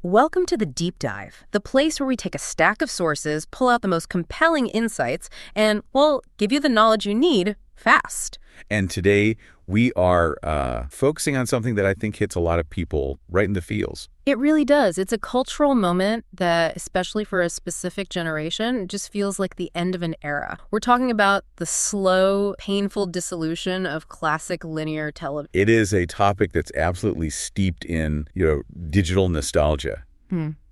Welcome to the Deep Dive, the place where we take a stack of sources, pull out the most compelling insights, and, well, give you the knowledge you need fast. And today we are focusing on something that I think hits a lot of people right in the feels. It really does. It's a cultural moment that, especially for a specific generation, just feels like the end of an era. We're talking about the slow, painful dissolution of classic linear television. It is a topic that's absolutely steeped in, digital nostalgia.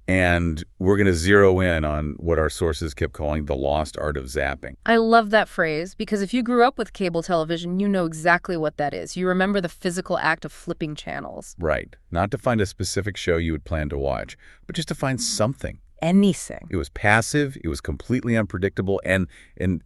And we're going to zero in on what our sources kept calling the lost art of zapping. I love that phrase because if you grew up with cable television, you know exactly what that is. You remember the physical act of flipping channels. Right. Not to find a specific show you would plan to watch, but just to find something. Anything. It was passive, it was completely unpredictable, and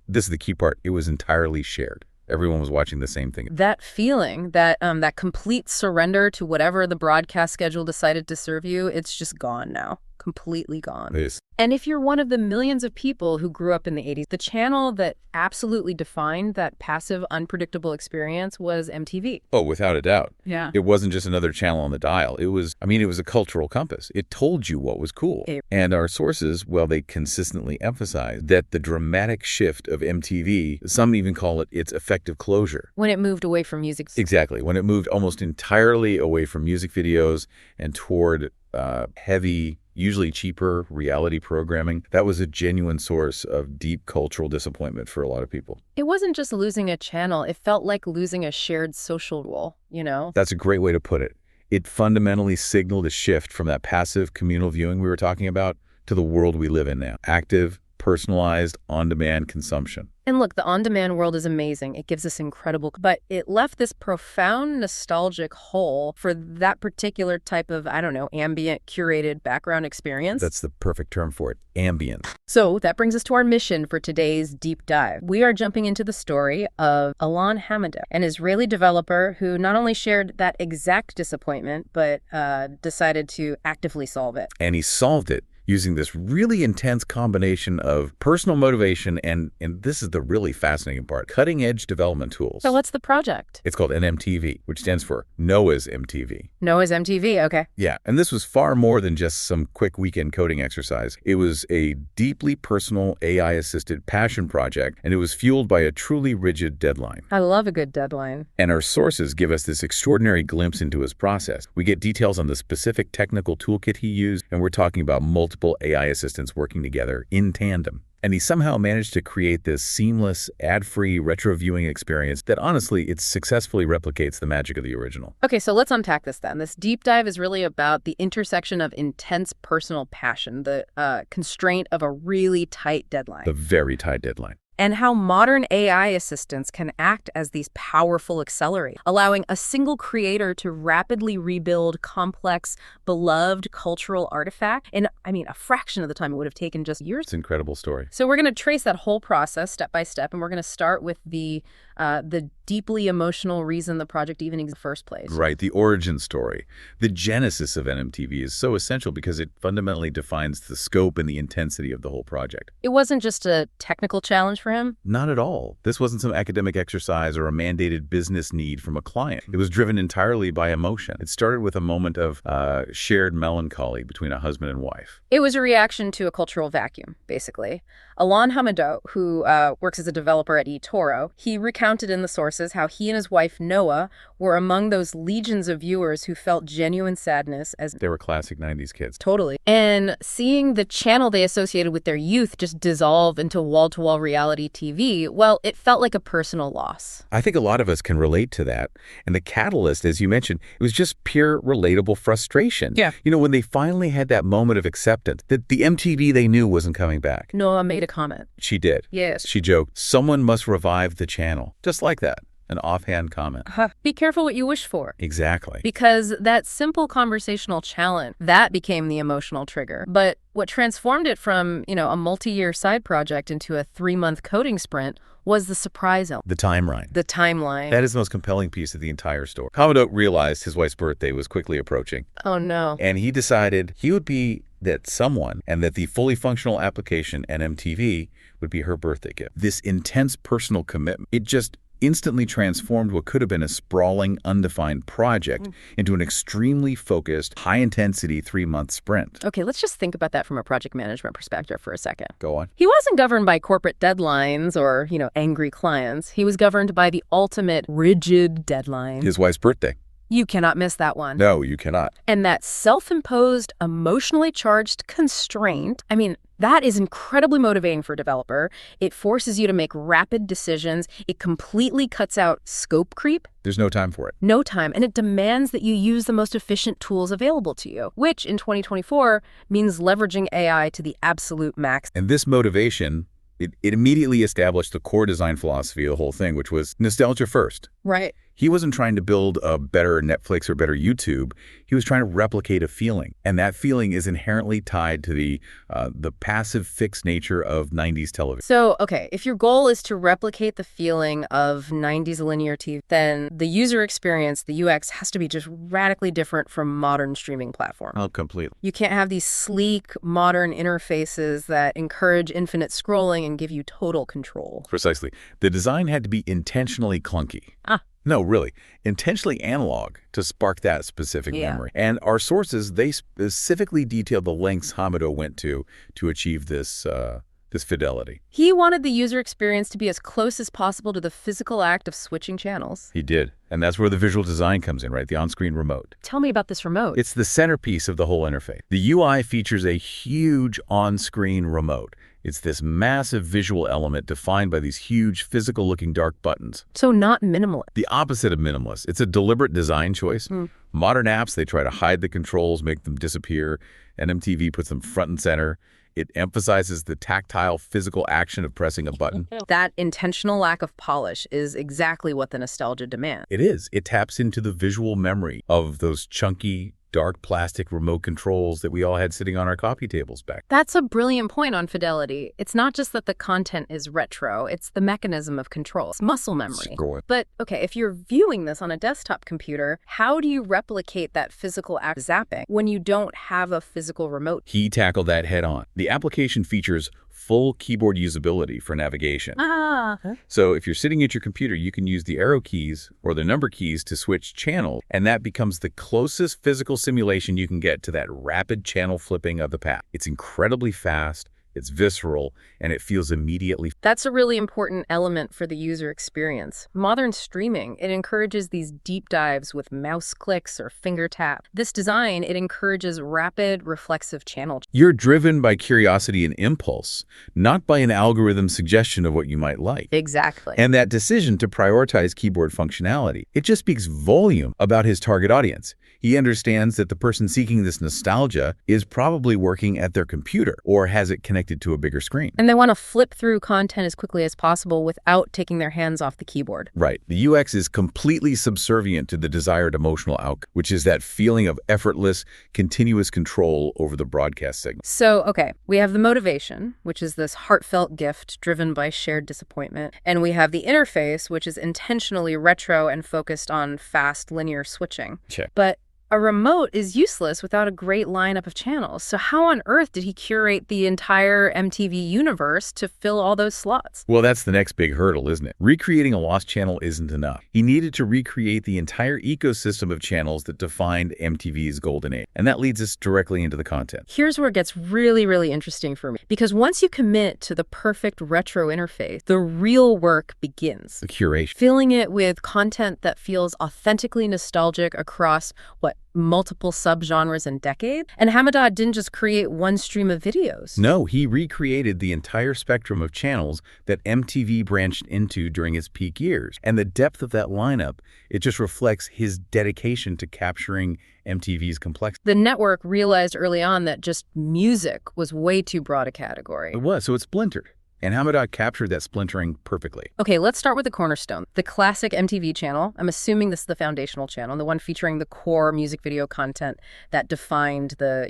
this is the key part, it was entirely shared. Everyone was watching the same thing. That feeling, that complete surrender to whatever the broadcast schedule decided to serve you, it's just gone now. Completely gone. It is. And if you're one of the millions of people who grew up in the 80s, the channel that absolutely defined that passive, unpredictable experience was MTV. Oh, without a doubt. Yeah. It wasn't just another channel on the dial. It was a cultural compass. It told you what was cool. And our sources, well, they consistently emphasize that the dramatic shift of MTV, some even call it its effective closure. When it moved away from music. Exactly. When it moved almost entirely away from music videos and toward heavy, usually cheaper reality programming, that was a genuine source of deep cultural disappointment for a lot of people. It wasn't just losing a channel. It felt like losing a shared social role, That's a great way to put it. It fundamentally signaled a shift from that passive communal viewing we were talking about to the world we live in now. Active, personalized, on-demand consumption. And look, the on-demand world is amazing. It gives us incredible, but it left this profound nostalgic hole for that particular type of, ambient, curated background experience. That's the perfect term for it, ambient. So that brings us to our mission for today's deep dive. We are jumping into the story of Alon Hamudot, an Israeli developer who not only shared that exact disappointment, but decided to actively solve it. And he solved it using this really intense combination of personal motivation and this is the really fascinating part, cutting-edge development tools. So what's the project? It's called NMTV, which stands for Noah's MTV. Noah's MTV, okay. Yeah, and this was far more than just some quick weekend coding exercise. It was a deeply personal AI-assisted passion project, and it was fueled by a truly rigid deadline. I love a good deadline. And our sources give us this extraordinary glimpse into his process. We get details on the specific technical toolkit he used, and we're talking about multiple AI assistants working together in tandem. And he somehow managed to create this seamless, ad-free retro viewing experience that honestly, it successfully replicates the magic of the original. Okay, so let's unpack this then. This deep dive is really about the intersection of intense personal passion, the constraint of a really tight deadline. The very tight deadline. And how modern AI assistants can act as these powerful accelerators, allowing a single creator to rapidly rebuild complex, beloved cultural artifact in, a fraction of the time it would have taken just years. It's an incredible story. So we're going to trace that whole process step by step, and we're going to start with the deeply emotional reason the project even exists in the first place. Right, the origin story. The genesis of NMTV is so essential because it fundamentally defines the scope and the intensity of the whole project. It wasn't just a technical challenge for him? Not at all. This wasn't some academic exercise or a mandated business need from a client. It was driven entirely by emotion. It started with a moment of shared melancholy between a husband and wife. It was a reaction to a cultural vacuum, basically. Alon Hamudot, who works as a developer at eToro, he recounted in the sources how he and his wife, Noah, were among those legions of viewers who felt genuine sadness as they were classic 90s kids. Totally. And seeing the channel they associated with their youth just dissolve into wall-to-wall reality TV, well, it felt like a personal loss. I think a lot of us can relate to that. And the catalyst, as you mentioned, it was just pure relatable frustration. Yeah. When they finally had that moment of acceptance that the MTV they knew wasn't coming back. Noah made a comment. She did. Yes. She joked, someone must revive the channel. Just like that. An offhand comment. Be careful what you wish for. Exactly. Because that simple conversational challenge, that became the emotional trigger. But what transformed it from, a multi-year side project into a 3-month coding sprint was the surprise element. The timeline. The timeline. That is the most compelling piece of the entire story. Hamudot realized his wife's birthday was quickly approaching. Oh, no. And he decided he would be that someone and that the fully functional application NMTV would be her birthday gift. This intense personal commitment, it just instantly transformed what could have been a sprawling, undefined project into an extremely focused, high-intensity 3-month sprint. Okay, let's just think about that from a project management perspective for a second. Go on. He wasn't governed by corporate deadlines or, angry clients. He was governed by the ultimate rigid deadline. His wife's birthday. You cannot miss that one. No, you cannot. And that self-imposed, emotionally charged constraint, that is incredibly motivating for a developer. It forces you to make rapid decisions. It completely cuts out scope creep. There's no time for it. No time. And it demands that you use the most efficient tools available to you, which in 2024 means leveraging AI to the absolute max. And this motivation, it immediately established the core design philosophy of the whole thing, which was nostalgia first. Right. He wasn't trying to build a better Netflix or better YouTube. He was trying to replicate a feeling. And that feeling is inherently tied to the passive fixed nature of 90s television. So, okay, if your goal is to replicate the feeling of 90s linear TV, then the user experience, the UX, has to be just radically different from modern streaming platforms. Oh, completely. You can't have these sleek, modern interfaces that encourage infinite scrolling and give you total control. Precisely. The design had to be intentionally clunky. No, really, intentionally analog to spark that specific memory. And our sources, they specifically detailed the lengths Hamudot went to achieve this fidelity. He wanted the user experience to be as close as possible to the physical act of switching channels. He did. And that's where the visual design comes in, right? The on-screen remote. Tell me about this remote. It's the centerpiece of the whole interface. The UI features a huge on-screen remote. It's this massive visual element defined by these huge physical-looking dark buttons. So not minimalist. The opposite of minimalist. It's a deliberate design choice. Modern apps, they try to hide the controls, make them disappear. NMTV puts them front and center. It emphasizes the tactile, physical action of pressing a button. That intentional lack of polish is exactly what the nostalgia demands. It is. It taps into the visual memory of those chunky, dark plastic remote controls that we all had sitting on our coffee tables back. That's a brilliant point on fidelity. It's not just that the content is retro, it's the mechanism of control. It's muscle memory. But, okay, if you're viewing this on a desktop computer, how do you replicate that physical act of zapping when you don't have a physical remote? He tackled that head on. The application features full keyboard usability for navigation. So if you're sitting at your computer, you can use the arrow keys or the number keys to switch channels, and that becomes the closest physical simulation you can get to that rapid channel flipping of the path. It's incredibly fast, it's visceral, and it feels immediately. That's a really important element for the user experience. Modern streaming, it encourages these deep dives with mouse clicks or finger tap. This design, it encourages rapid, reflexive channel. You're driven by curiosity and impulse, not by an algorithm suggestion of what you might like. Exactly. And that decision to prioritize keyboard functionality, it just speaks volume about his target audience. He understands that the person seeking this nostalgia is probably working at their computer or has it connected to a bigger screen. And they want to flip through content as quickly as possible without taking their hands off the keyboard. Right. The UX is completely subservient to the desired emotional outcome, which is that feeling of effortless, continuous control over the broadcast signal. So, okay, we have the motivation, which is this heartfelt gift driven by shared disappointment. And we have the interface, which is intentionally retro and focused on fast linear switching. Check. But a remote is useless without a great lineup of channels. So how on earth did he curate the entire MTV universe to fill all those slots? Well, that's the next big hurdle, isn't it? Recreating a lost channel isn't enough. He needed to recreate the entire ecosystem of channels that defined MTV's golden age. And that leads us directly into the content. Here's where it gets really, really interesting for me. Because once you commit to the perfect retro interface, the real work begins. The curation. Filling it with content that feels authentically nostalgic across, multiple subgenres and decades. And Hamudot didn't just create one stream of videos. No, he recreated the entire spectrum of channels that MTV branched into during its peak years. And the depth of that lineup, it just reflects his dedication to capturing MTV's complexity. The network realized early on that just music was way too broad a category. It was, so it splintered. And Hamudot captured that splintering perfectly. Okay, let's start with the cornerstone, the classic MTV channel. I'm assuming this is the foundational channel, the one featuring the core music video content that defined the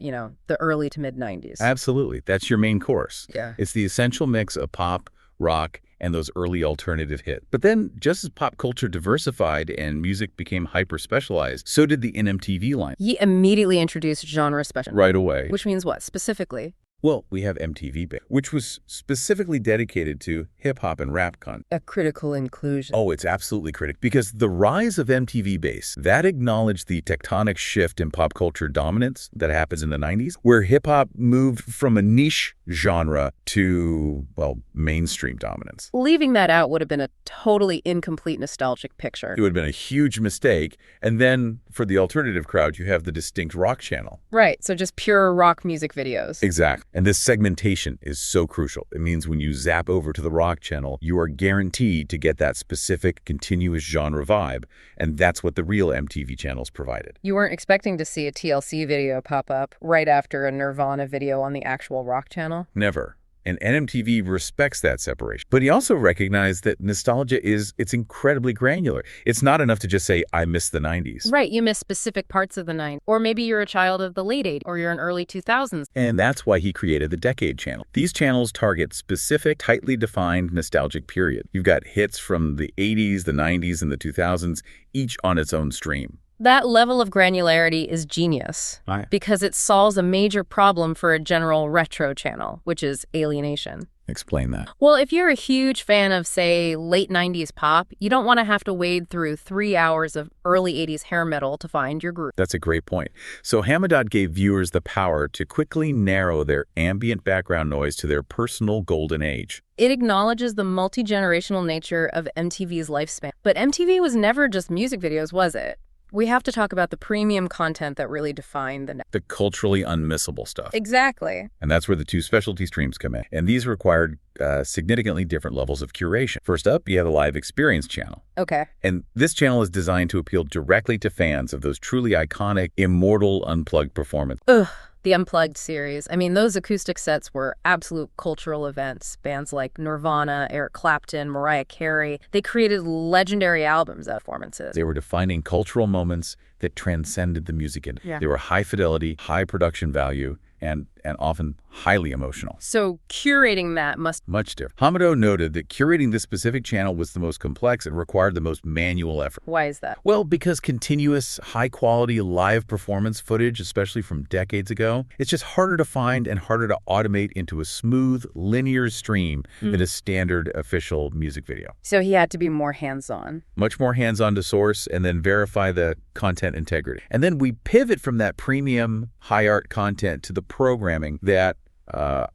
early to mid 90s. Absolutely. That's your main course. Yeah. It's the essential mix of pop, rock, and those early alternative hits. But then, just as pop culture diversified and music became hyper-specialized, so did the NMTV line. He immediately introduced genre special. Right away. Which means what, specifically? Well, we have MTV, which was specifically dedicated to hip-hop and rap content. A critical inclusion. Oh, it's absolutely critical. Because the rise of MTV Base, that acknowledged the tectonic shift in pop culture dominance that happens in the 90s, where hip-hop moved from a niche genre to, well, mainstream dominance. Leaving that out would have been a totally incomplete nostalgic picture. It would have been a huge mistake. And then for the alternative crowd, you have the distinct rock channel. Right, so just pure rock music videos. Exactly. And this segmentation is so crucial. It means when you zap over to the rock channel, you are guaranteed to get that specific continuous genre vibe. And that's what the real MTV channels provided. You weren't expecting to see a TLC video pop up right after a Nirvana video on the actual rock channel? Never. And NMTV respects that separation. But he also recognized that nostalgia it's incredibly granular. It's not enough to just say, I miss the 90s. Right, you miss specific parts of the 90s. Or maybe you're a child of the late 80s, or you're an early 2000s. And that's why he created the Decade Channel. These channels target specific, tightly defined nostalgic period. You've got hits from the 80s, the 90s, and the 2000s, each on its own stream. That level of granularity is genius because it solves a major problem for a general retro channel, which is alienation. Explain that. Well, if you're a huge fan of, say, late 90s pop, you don't want to have to wade through 3 hours of early 80s hair metal to find your group. That's a great point. So Hamudot gave viewers the power to quickly narrow their ambient background noise to their personal golden age. It acknowledges the multi-generational nature of MTV's lifespan. But MTV was never just music videos, was it? We have to talk about the premium content that really defined the culturally unmissable stuff. Exactly. And that's where the two specialty streams come in. And these required significantly different levels of curation. First up, you have the Live Experience channel. Okay. And this channel is designed to appeal directly to fans of those truly iconic, immortal, unplugged performances. Ugh. The Unplugged series. I mean, those acoustic sets were absolute cultural events. Bands like Nirvana, Eric Clapton, Mariah Carey, they created legendary albums of performances. They were defining cultural moments that transcended the music industry. Yeah. They were high fidelity, high production value, and often highly emotional. So curating that must... Much different. Hamudot noted that curating this specific channel was the most complex and required the most manual effort. Why is that? Well, because continuous, high-quality live performance footage, especially from decades ago, it's just harder to find and harder to automate into a smooth, linear stream than a standard official music video. So he had to be more hands-on. Much more hands-on to source and then verify the content integrity. And then we pivot from that premium, high-art content to the programming that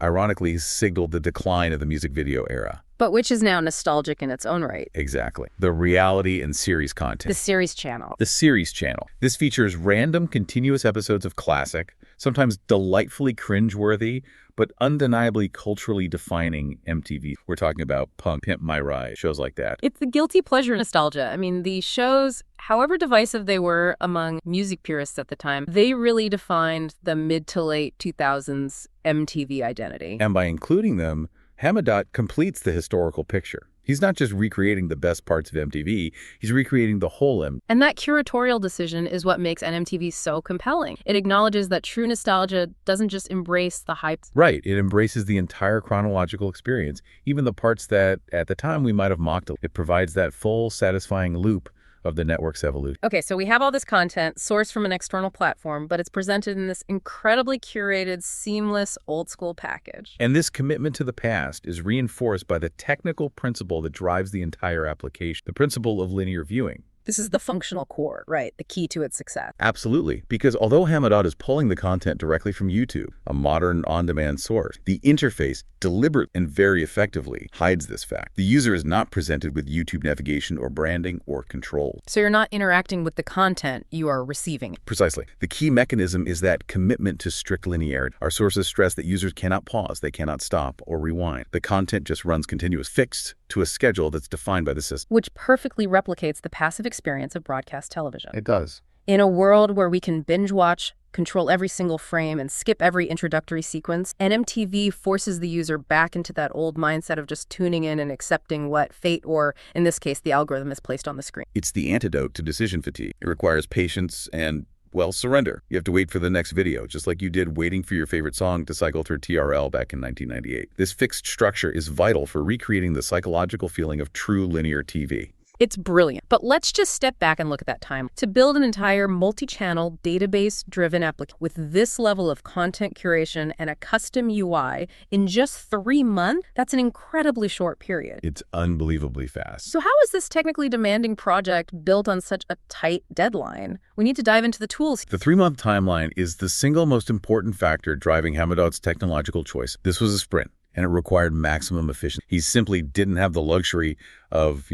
ironically signaled the decline of the music video era. But which is now nostalgic in its own right. Exactly. The reality and series content. The series channel. The series channel. This features random, continuous episodes of classic, sometimes delightfully cringeworthy, but undeniably culturally defining MTV. We're talking about Punk, Pimp My Ride, shows like that. It's the guilty pleasure nostalgia. I mean, these shows, however divisive they were among music purists at the time, they really defined the mid to late 2000s MTV identity. And by including them, Hamudot completes the historical picture. He's not just recreating the best parts of MTV, he's recreating the whole MTV. And that curatorial decision is what makes NMTV so compelling. It acknowledges that true nostalgia doesn't just embrace the hype. Right, it embraces the entire chronological experience, even the parts that at the time we might have mocked. It provides that full, satisfying loop of the network's evolution. Okay, so we have all this content sourced from an external platform, but it's presented in this incredibly curated, seamless, old-school package. And this commitment to the past is reinforced by the technical principle that drives the entire application, the principle of linear viewing. This is the functional core, right? The key to its success. Absolutely, because although Hamudot is pulling the content directly from YouTube, a modern on-demand source, the interface deliberately and very effectively hides this fact. The user is not presented with YouTube navigation or branding or control. So you're not interacting with the content, you are receiving it. Precisely. The key mechanism is that commitment to strict linearity. Our sources stress that users cannot pause, they cannot stop or rewind. The content just runs continuous, fixed to a schedule that's defined by the system. Which perfectly replicates the passive experience of broadcast television. It does. In a world where we can binge watch, control every single frame, and skip every introductory sequence, NMTV forces the user back into that old mindset of just tuning in and accepting what fate, or in this case, the algorithm, has placed on the screen. It's the antidote to decision fatigue. It requires patience and, well, surrender. You have to wait for the next video, just like you did waiting for your favorite song to cycle through TRL back in 1998. This fixed structure is vital for recreating the psychological feeling of true linear TV. It's brilliant. But let's just step back and look at that time. To build an entire multi-channel, database-driven application with this level of content curation and a custom UI in just 3 months, that's an incredibly short period. It's unbelievably fast. So how is this technically demanding project built on such a tight deadline? We need to dive into the tools. The 3-month timeline is the single most important factor driving Hamudot's technological choice. This was a sprint, and it required maximum efficiency. He simply didn't have the luxury of,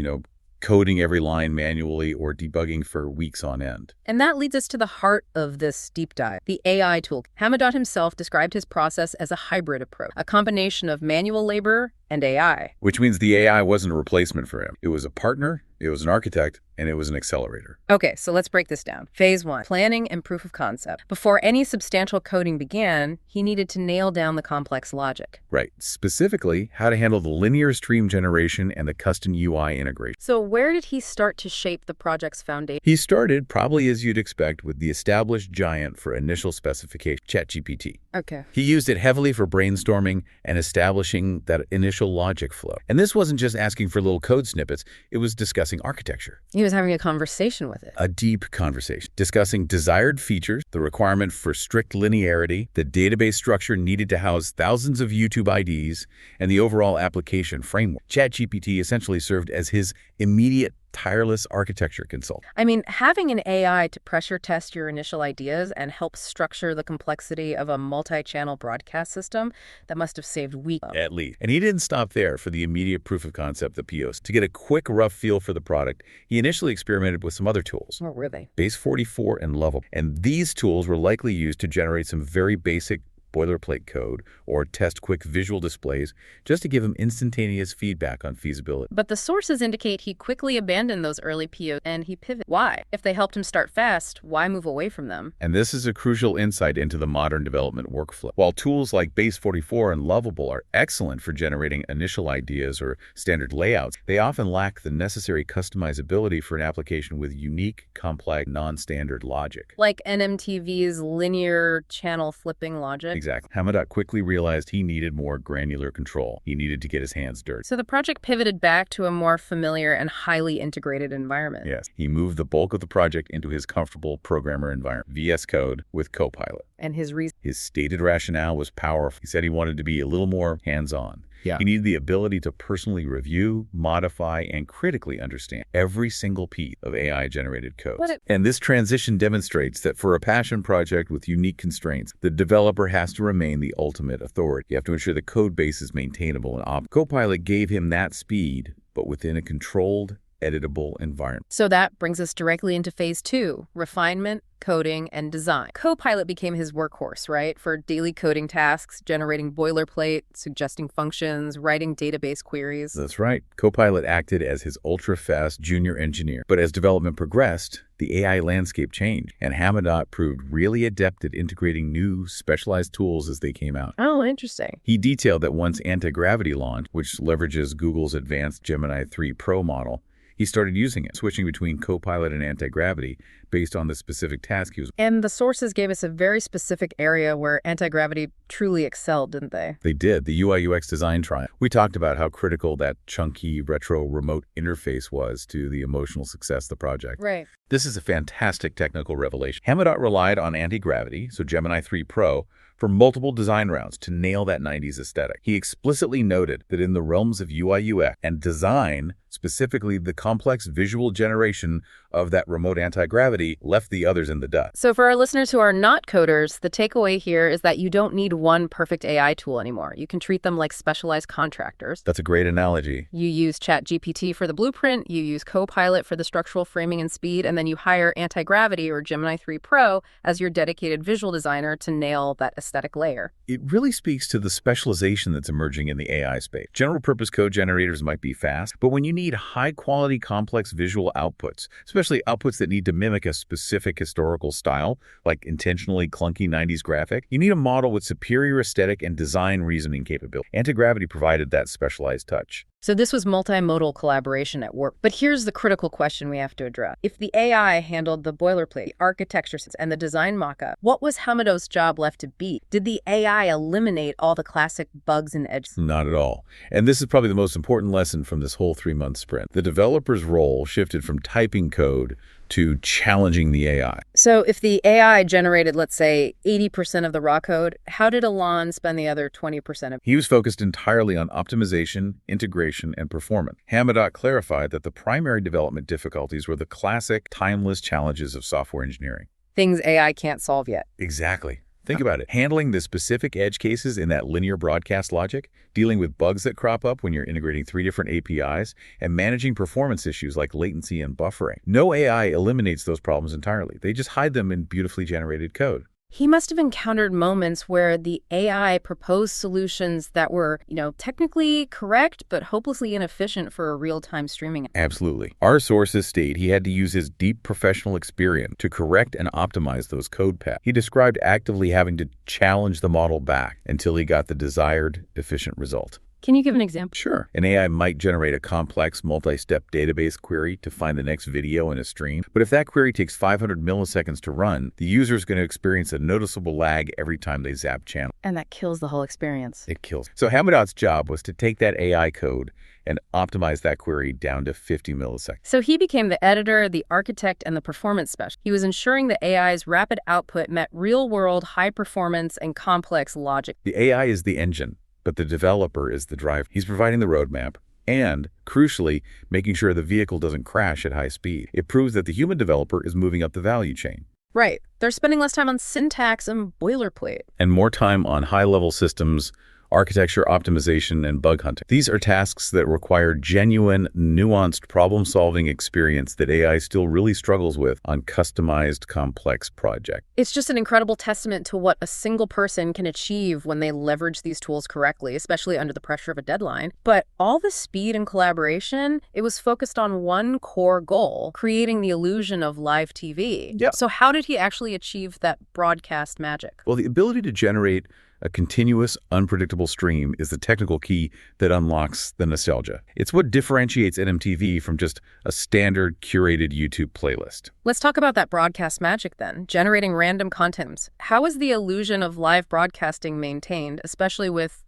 coding every line manually or debugging for weeks on end. And that leads us to the heart of this deep dive, the AI tool. Hamudot himself described his process as a hybrid approach, a combination of manual labor and AI. Which means the AI wasn't a replacement for him. It was a partner, it was an architect, and it was an accelerator. Okay, so let's break this down. Phase 1, planning and proof of concept. Before any substantial coding began, he needed to nail down the complex logic. Right. Specifically, how to handle the linear stream generation and the custom UI integration. So where did he start to shape the project's foundation? He started, probably as you'd expect, with the established giant for initial specification, ChatGPT. Okay. He used it heavily for brainstorming and establishing that initial logic flow. And this wasn't just asking for little code snippets, it was discussing architecture. He was having a conversation with it. A deep conversation, discussing desired features, the requirement for strict linearity, the database structure needed to house thousands of YouTube IDs, and the overall application framework. ChatGPT essentially served as his immediate tireless architecture consultant. I mean, having an AI to pressure test your initial ideas and help structure the complexity of a multi-channel broadcast system, that must have saved weeks. At least. And he didn't stop there for the immediate proof of concept, the POs. To get a quick, rough feel for the product, he initially experimented with some other tools. What were they? Base 44 and Lovable. And these tools were likely used to generate some very basic boilerplate code or test quick visual displays just to give him instantaneous feedback on feasibility. But the sources indicate he quickly abandoned those early POs and he pivoted. Why? If they helped him start fast, why move away from them? And this is a crucial insight into the modern development workflow. While tools like Base 44 and Lovable are excellent for generating initial ideas or standard layouts, they often lack the necessary customizability for an application with unique, complex, non-standard logic. Like NMTV's linear channel flipping logic? Exactly. Hamudot quickly realized he needed more granular control. He needed to get his hands dirty. So the project pivoted back to a more familiar and highly integrated environment. Yes. He moved the bulk of the project into his comfortable programmer environment, VS Code with Copilot. And his reason? His stated rationale was powerful. He said he wanted to be a little more hands-on. Yeah. He needed the ability to personally review, modify, and critically understand every single piece of AI-generated code. And this transition demonstrates that for a passion project with unique constraints, the developer has to remain the ultimate authority. You have to ensure the code base is maintainable and Copilot gave him that speed, but within a controlled, editable environment. So that brings us directly into phase 2, refinement, coding, and design. Copilot became his workhorse, right? For daily coding tasks, generating boilerplate, suggesting functions, writing database queries. That's right. Copilot acted as his ultra-fast junior engineer. But as development progressed, the AI landscape changed, and Hamudot proved really adept at integrating new, specialized tools as they came out. Oh, interesting. He detailed that once Anti-Gravity launched, which leverages Google's advanced Gemini 3 Pro model, he started using it, switching between Copilot and Anti-Gravity based on the specific task he was. And the sources gave us a very specific area where Anti-Gravity truly excelled, didn't they? They did, the UI UX design trial. We talked about how critical that chunky retro remote interface was to the emotional success of the project. Right. This is a fantastic technical revelation. Hamudot relied on Anti-Gravity, so Gemini 3 Pro, for multiple design rounds to nail that 90s aesthetic. He explicitly noted that in the realms of UI UX and design, specifically the complex visual generation of that remote anti-gravity left the others in the dust. So for our listeners who are not coders, the takeaway here is that you don't need one perfect AI tool anymore. You can treat them like specialized contractors. That's a great analogy. You use ChatGPT for the blueprint, you use Copilot for the structural framing and speed, and then you hire Anti-Gravity or Gemini 3 Pro as your dedicated visual designer to nail that aesthetic layer. It really speaks to the specialization that's emerging in the AI space. General purpose code generators might be fast, but when you need high quality complex visual outputs, especially outputs that need to mimic a specific historical style, like intentionally clunky 90s graphic, you need a model with superior aesthetic and design reasoning capability. Anti-Gravity provided that specialized touch. So this was multimodal collaboration at work. But here's the critical question we have to address. If the AI handled the boilerplate, the architecture, and the design mock-up, what was Hamudot's job left to be? Did the AI eliminate all the classic bugs and edges? Not at all. And this is probably the most important lesson from this whole 3-month sprint. The developer's role shifted from typing code to challenging the AI. So if the AI generated, let's say, 80% of the raw code, how did Alon spend the other 20% of it? He was focused entirely on optimization, integration, and performance. Hamudot clarified that the primary development difficulties were the classic, timeless challenges of software engineering. Things AI can't solve yet. Exactly. Think about it. Handling the specific edge cases in that linear broadcast logic, dealing with bugs that crop up when you're integrating 3 different APIs, and managing performance issues like latency and buffering. No AI eliminates those problems entirely. They just hide them in beautifully generated code. He must have encountered moments where the AI proposed solutions that were, technically correct, but hopelessly inefficient for a real-time streaming. Absolutely. Our sources state he had to use his deep professional experience to correct and optimize those code paths. He described actively having to challenge the model back until he got the desired, efficient result. Can you give an example? Sure. An AI might generate a complex multi-step database query to find the next video in a stream. But if that query takes 500 milliseconds to run, the user is going to experience a noticeable lag every time they zap channel. And that kills the whole experience. It kills. So Hamudot's job was to take that AI code and optimize that query down to 50 milliseconds. So he became the editor, the architect, and the performance specialist. He was ensuring the AI's rapid output met real-world, high-performance, and complex logic. The AI is the engine, but the developer is the driver. He's providing the roadmap and, crucially, making sure the vehicle doesn't crash at high speed. It proves that the human developer is moving up the value chain. Right. They're spending less time on syntax and boilerplate. And more time on high-level systems, architecture optimization, and bug hunting. These are tasks that require genuine, nuanced problem-solving experience that AI still really struggles with on customized, complex projects. It's just an incredible testament to what a single person can achieve when they leverage these tools correctly, especially under the pressure of a deadline. But all the speed and collaboration, it was focused on one core goal, creating the illusion of live TV. Yep. So how did he actually achieve that broadcast magic? Well, the ability to generate a continuous, unpredictable stream is the technical key that unlocks the nostalgia. It's what differentiates NMTV from just a standard curated YouTube playlist. Let's talk about that broadcast magic then, generating random content. How is the illusion of live broadcasting maintained, especially with,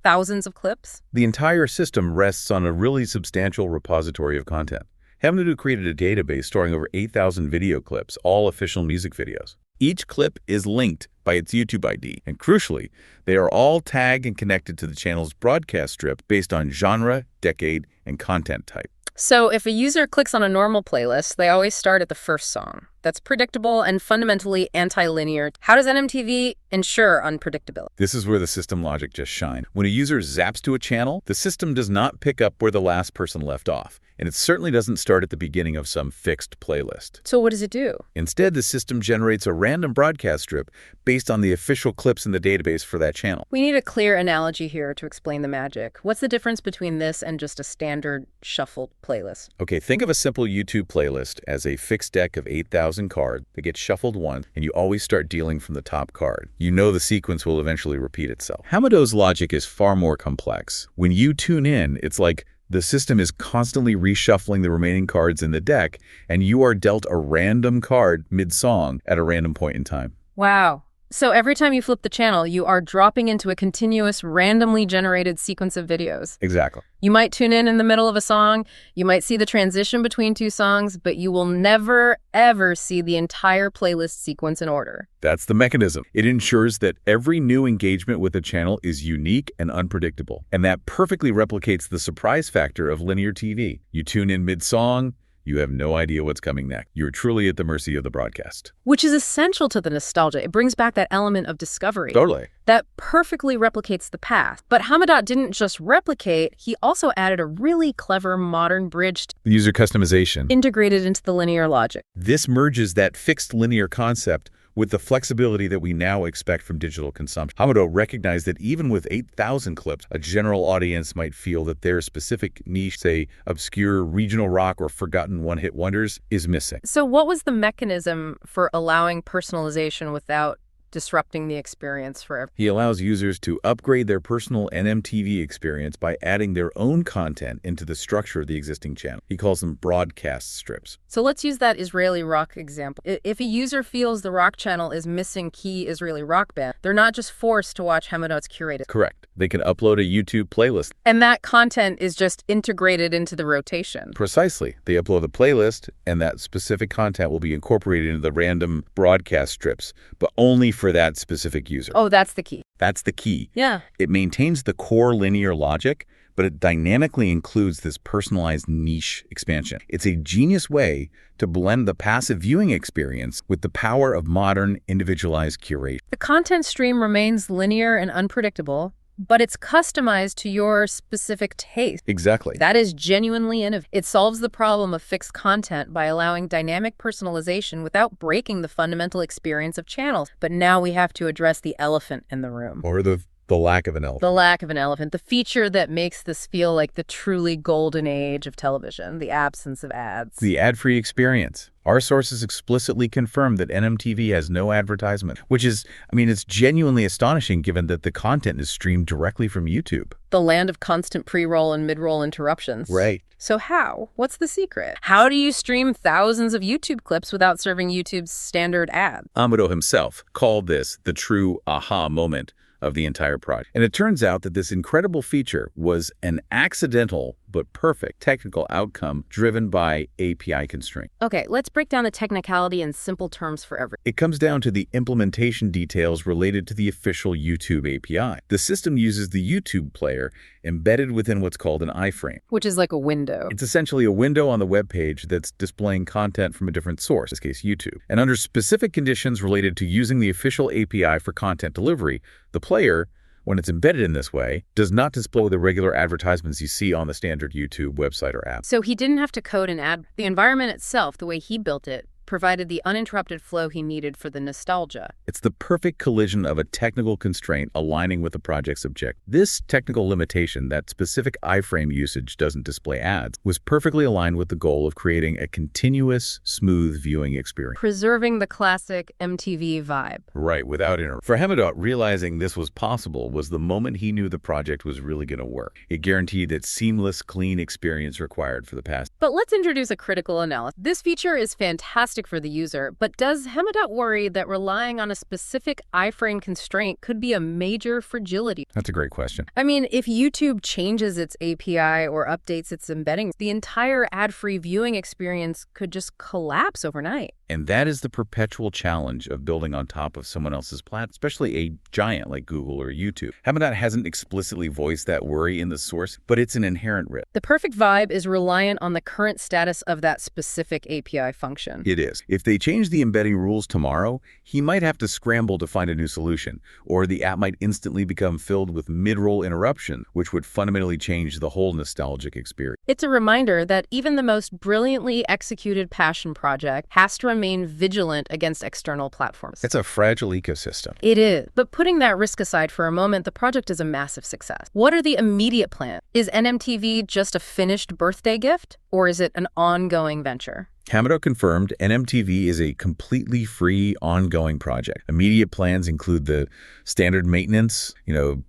thousands of clips? The entire system rests on a really substantial repository of content. Hamudot created a database storing over 8,000 video clips, all official music videos. Each clip is linked by its YouTube ID, and crucially, they are all tagged and connected to the channel's broadcast strip based on genre, decade, and content type. So if a user clicks on a normal playlist, they always start at the first song. That's predictable and fundamentally anti-linear. How does NMTV ensure unpredictability? This is where the system logic just shines. When a user zaps to a channel, the system does not pick up where the last person left off. And it certainly doesn't start at the beginning of some fixed playlist. So what does it do? Instead, the system generates a random broadcast strip based on the official clips in the database for that channel. We need a clear analogy here to explain the magic. What's the difference between this and just a standard shuffled playlist? Okay, think of a simple YouTube playlist as a fixed deck of 8,000 cards that get shuffled once, and you always start dealing from the top card. You know the sequence will eventually repeat itself. Hamudot's logic is far more complex. When you tune in, it's like the system is constantly reshuffling the remaining cards in the deck, and you are dealt a random card mid-song at a random point in time. Wow. So every time you flip the channel, you are dropping into a continuous, randomly generated sequence of videos. Exactly. You might tune in the middle of a song, you might see the transition between two songs, but you will never, ever see the entire playlist sequence in order. That's the mechanism. It ensures that every new engagement with a channel is unique and unpredictable. And that perfectly replicates the surprise factor of linear TV. You tune in mid-song, you have no idea what's coming next. You're truly at the mercy of the broadcast. Which is essential to the nostalgia. It brings back that element of discovery. Totally. That perfectly replicates the past. But Hamudot didn't just replicate, he also added a really clever modern bridge The user customization. integrated into the linear logic. This merges that fixed linear concept with the flexibility that we now expect from digital consumption. Hamudot recognized that even with 8,000 clips, a general audience might feel that their specific niche, say obscure regional rock or forgotten one-hit wonders, is missing. So what was the mechanism for allowing personalization without disrupting the experience for everyone. He allows users to upgrade their personal NMTV experience by adding their own content into the structure of the existing channel. He calls them broadcast strips. So let's use that Israeli rock example. If a user feels the rock channel is missing key Israeli rock band, they're not just forced to watch Hamudot's curated. Correct. They can upload a YouTube playlist. And that content is just integrated into the rotation. Precisely. They upload a playlist, and that specific content will be incorporated into the random broadcast strips, but only for that specific user. Oh, that's the key. That's the key. Yeah. It maintains the core linear logic, but it dynamically includes this personalized niche expansion. It's a genius way to blend the passive viewing experience with the power of modern individualized curation. The content stream remains linear and unpredictable, but it's customized to your specific taste. Exactly. That is genuinely innovative. It solves the problem of fixed content by allowing dynamic personalization without breaking the fundamental experience of channels. But now we have to address the elephant in the room. Or the lack of an elephant. The lack of an elephant. The feature that makes this feel like the truly golden age of television, the absence of ads. The ad-free experience. Our sources explicitly confirm that NMTV has no advertisement, which is, it's genuinely astonishing given that the content is streamed directly from YouTube. The land of constant pre-roll and mid-roll interruptions. Right. So how? What's the secret? How do you stream thousands of YouTube clips without serving YouTube's standard ads? Hamudot himself called this the true aha moment of the entire project. And it turns out that this incredible feature was an accidental but perfect technical outcome driven by API constraint. Okay, let's break down the technicality in simple terms for everyone. It comes down to the implementation details related to the official YouTube API. The system uses the YouTube player embedded within what's called an iframe, which is like a window. It's essentially a window on the web page that's displaying content from a different source, in this case YouTube. And under specific conditions related to using the official API for content delivery, the player, when it's embedded in this way, does not display the regular advertisements you see on the standard YouTube website or app. So he didn't have to code an ad. The environment itself, the way he built it, provided the uninterrupted flow he needed for the nostalgia. It's the perfect collision of a technical constraint aligning with the project's objective. This technical limitation, that specific iframe usage doesn't display ads, was perfectly aligned with the goal of creating a continuous, smooth viewing experience. Preserving the classic MTV vibe. Right, without interruption. For Hamudot, realizing this was possible was the moment he knew the project was really going to work. It guaranteed that seamless, clean experience required for the past. But let's introduce a critical analysis. This feature is fantastic for the user, but does Hamudot worry that relying on a specific iframe constraint could be a major fragility? That's a great question. If YouTube changes its API or updates its embedding, the entire ad-free viewing experience could just collapse overnight. And that is the perpetual challenge of building on top of someone else's platform, especially a giant like Google or YouTube. Hamudot hasn't explicitly voiced that worry in the source, but it's an inherent risk. The perfect vibe is reliant on the current status of that specific API function. It is. If they change the embedding rules tomorrow, he might have to scramble to find a new solution, or the app might instantly become filled with mid-roll interruption, which would fundamentally change the whole nostalgic experience. It's a reminder that even the most brilliantly executed passion project has to remain vigilant against external platforms. It's a fragile ecosystem. It is. But putting that risk aside for a moment, the project is a massive success. What are the immediate plans? Is NMTV just a finished birthday gift, or is it an ongoing venture? Hamudot confirmed NMTV is a completely free, ongoing project. Immediate plans include the standard maintenance,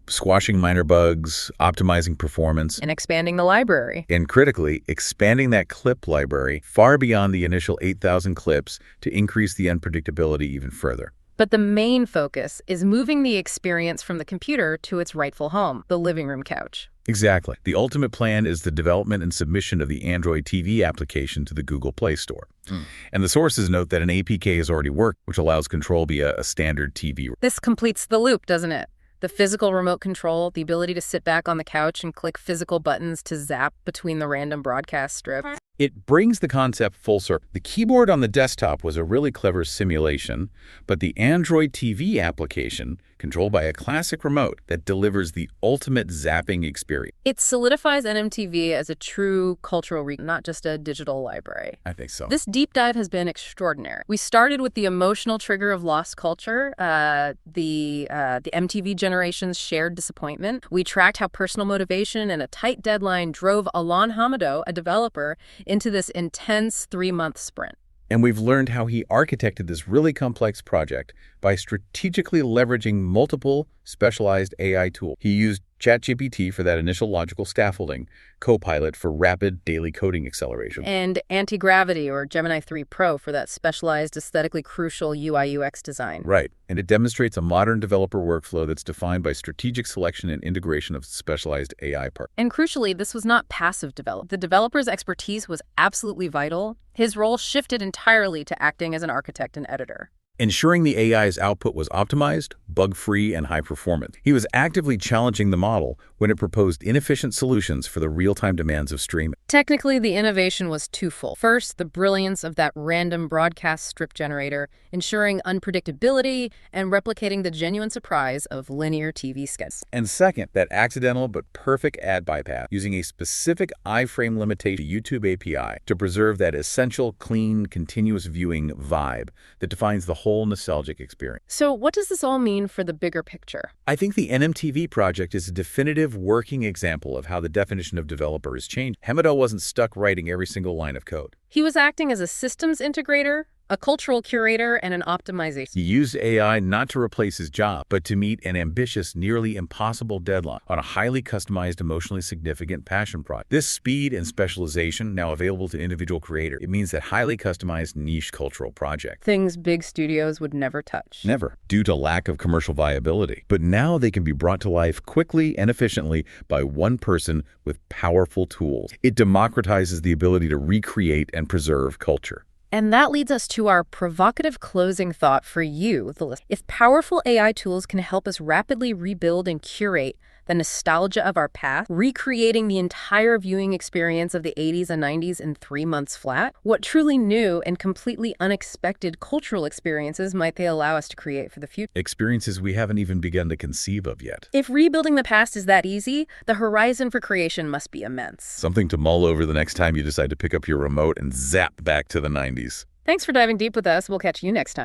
squashing minor bugs, optimizing performance, and expanding the library. And critically, expanding that clip library far beyond the initial 8,000 clips to increase the unpredictability even further. But the main focus is moving the experience from the computer to its rightful home, the living room couch. Exactly. The ultimate plan is the development and submission of the Android TV application to the Google Play Store. And the sources note that an APK has already worked, which allows control via a standard TV. This completes the loop, doesn't it? The physical remote control, the ability to sit back on the couch and click physical buttons to zap between the random broadcast strips. It brings the concept full circle. The keyboard on the desktop was a really clever simulation, but the Android TV application, controlled by a classic remote, that delivers the ultimate zapping experience. It solidifies NMTV as a true cultural not just a digital library. I think so. This deep dive has been extraordinary. We started with the emotional trigger of lost culture, the MTV generation's shared disappointment. We tracked how personal motivation and a tight deadline drove Alon Hamudot, a developer, into this intense 3-month sprint. And we've learned how he architected this really complex project by strategically leveraging multiple specialized AI tools. He used ChatGPT for that initial logical scaffolding, Copilot for rapid daily coding acceleration, And anti-gravity or Gemini 3 Pro for that specialized, aesthetically crucial UI/UX design. Right. And it demonstrates a modern developer workflow that's defined by strategic selection and integration of specialized AI parts. And crucially, this was not passive development. The developer's expertise was absolutely vital. His role shifted entirely to acting as an architect and editor, Ensuring the AI's output was optimized, bug-free, and high-performance. He was actively challenging the model when it proposed inefficient solutions for the real-time demands of streaming. Technically, the innovation was twofold. First, the brilliance of that random broadcast strip generator, ensuring unpredictability and replicating the genuine surprise of linear TV skits. And second, that accidental but perfect ad bypass, using a specific iframe limitation YouTube API to preserve that essential, clean, continuous viewing vibe that defines the whole nostalgic experience. So what does this all mean for the bigger picture? I think the NMTV project is a definitive working example of how the definition of developer has changed. Hamudot wasn't stuck writing every single line of code. He was acting as a systems integrator, a cultural curator, and an optimization. He used AI not to replace his job, but to meet an ambitious, nearly impossible deadline on a highly customized, emotionally significant passion project. This speed and specialization, now available to individual creators, it means that highly customized niche cultural project. Things big studios would never touch. Never, due to lack of commercial viability. But now they can be brought to life quickly and efficiently by one person with powerful tools. It democratizes the ability to recreate and preserve culture. And that leads us to our provocative closing thought for you, the listener. If powerful AI tools can help us rapidly rebuild and curate the nostalgia of our past, recreating the entire viewing experience of the 80s and 90s in 3 months flat, what truly new and completely unexpected cultural experiences might they allow us to create for the future? Experiences we haven't even begun to conceive of yet. If rebuilding the past is that easy, the horizon for creation must be immense. Something to mull over the next time you decide to pick up your remote and zap back to the 90s. Thanks for diving deep with us. We'll catch you next time.